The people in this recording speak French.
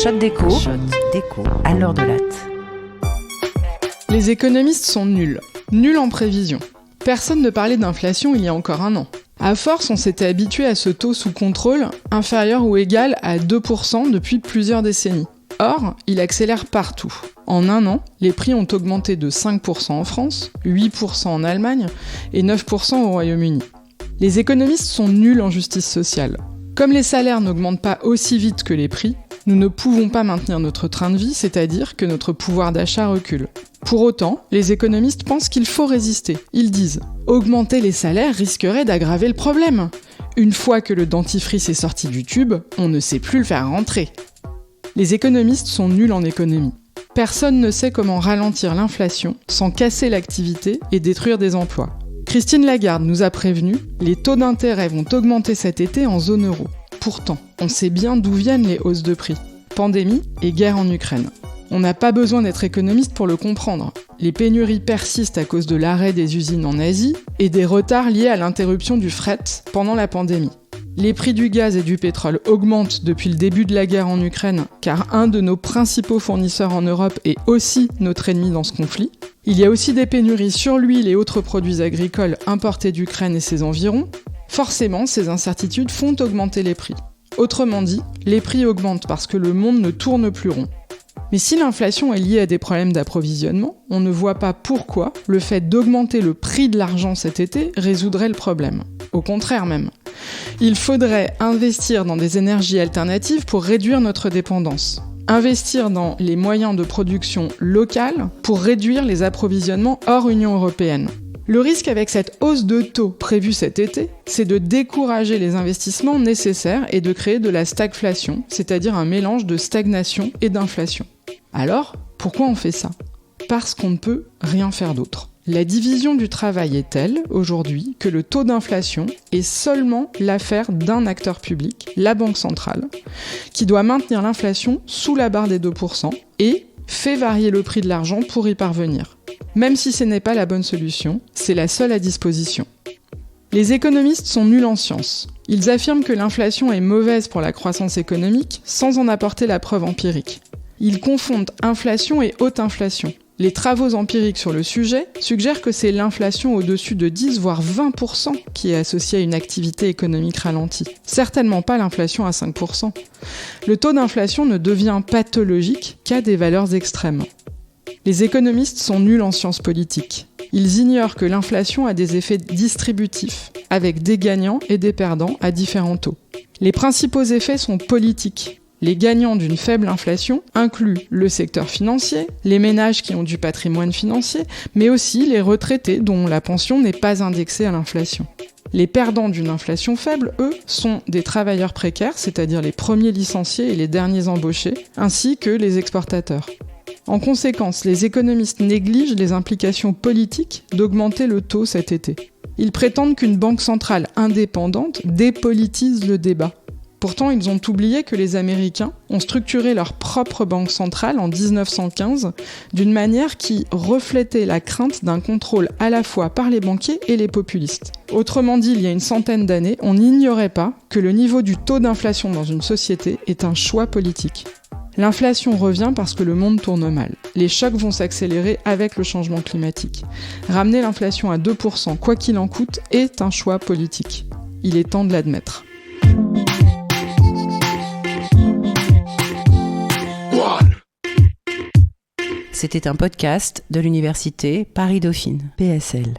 Shot d'écho à l'heure de latte. Les économistes sont nuls. Nuls en prévision. Personne ne parlait d'inflation il y a encore un an. À force, on s'était habitué à ce taux sous contrôle, inférieur ou égal à 2% depuis plusieurs décennies. Or, il accélère partout. En un an, les prix ont augmenté de 5% en France, 8% en Allemagne et 9% au Royaume-Uni. Les économistes sont nuls en justice sociale. Comme les salaires n'augmentent pas aussi vite que les prix, nous ne pouvons pas maintenir notre train de vie, c'est-à-dire que notre pouvoir d'achat recule. Pour autant, les économistes pensent qu'il faut résister. Ils disent « Augmenter les salaires risquerait d'aggraver le problème. Une fois que le dentifrice est sorti du tube, on ne sait plus le faire rentrer. » Les économistes sont nuls en économie. Personne ne sait comment ralentir l'inflation sans casser l'activité et détruire des emplois. Christine Lagarde nous a prévenu, les taux d'intérêt vont augmenter cet été en zone euro. Pourtant, on sait bien d'où viennent les hausses de prix. Pandémie et guerre en Ukraine. On n'a pas besoin d'être économiste pour le comprendre. Les pénuries persistent à cause de l'arrêt des usines en Asie et des retards liés à l'interruption du fret pendant la pandémie. Les prix du gaz et du pétrole augmentent depuis le début de la guerre en Ukraine, car un de nos principaux fournisseurs en Europe est aussi notre ennemi dans ce conflit. Il y a aussi des pénuries sur l'huile et autres produits agricoles importés d'Ukraine et ses environs. Forcément, ces incertitudes font augmenter les prix. Autrement dit, les prix augmentent parce que le monde ne tourne plus rond. Mais si l'inflation est liée à des problèmes d'approvisionnement, on ne voit pas pourquoi le fait d'augmenter le prix de l'argent cet été résoudrait le problème. Au contraire même. Il faudrait investir dans des énergies alternatives pour réduire notre dépendance. Investir dans les moyens de production locales pour réduire les approvisionnements hors Union européenne. Le risque avec cette hausse de taux prévue cet été, c'est de décourager les investissements nécessaires et de créer de la stagflation, c'est-à-dire un mélange de stagnation et d'inflation. Alors, pourquoi on fait ça ? Parce qu'on ne peut rien faire d'autre. La division du travail est telle, aujourd'hui, que le taux d'inflation est seulement l'affaire d'un acteur public, la Banque centrale, qui doit maintenir l'inflation sous la barre des 2% et fait varier le prix de l'argent pour y parvenir. Même si ce n'est pas la bonne solution, c'est la seule à disposition. Les économistes sont nuls en sciences. Ils affirment que l'inflation est mauvaise pour la croissance économique sans en apporter la preuve empirique. Ils confondent inflation et haute inflation. Les travaux empiriques sur le sujet suggèrent que c'est l'inflation au-dessus de 10 voire 20% qui est associée à une activité économique ralentie. Certainement pas l'inflation à 5%. Le taux d'inflation ne devient pathologique qu'à des valeurs extrêmes. Les économistes sont nuls en sciences politiques. Ils ignorent que l'inflation a des effets distributifs, avec des gagnants et des perdants à différents taux. Les principaux effets sont politiques. Les gagnants d'une faible inflation incluent le secteur financier, les ménages qui ont du patrimoine financier, mais aussi les retraités dont la pension n'est pas indexée à l'inflation. Les perdants d'une inflation faible, eux, sont des travailleurs précaires, c'est-à-dire les premiers licenciés et les derniers embauchés, ainsi que les exportateurs. En conséquence, les économistes négligent les implications politiques d'augmenter le taux cet été. Ils prétendent qu'une banque centrale indépendante dépolitise le débat. Pourtant, ils ont oublié que les Américains ont structuré leur propre banque centrale en 1915 d'une manière qui reflétait la crainte d'un contrôle à la fois par les banquiers et les populistes. Autrement dit, il y a une centaine d'années, on n'ignorait pas que le niveau du taux d'inflation dans une société est un choix politique. L'inflation revient parce que le monde tourne mal. Les chocs vont s'accélérer avec le changement climatique. Ramener l'inflation à 2%, quoi qu'il en coûte, est un choix politique. Il est temps de l'admettre. C'était un podcast de l'université Paris-Dauphine, PSL.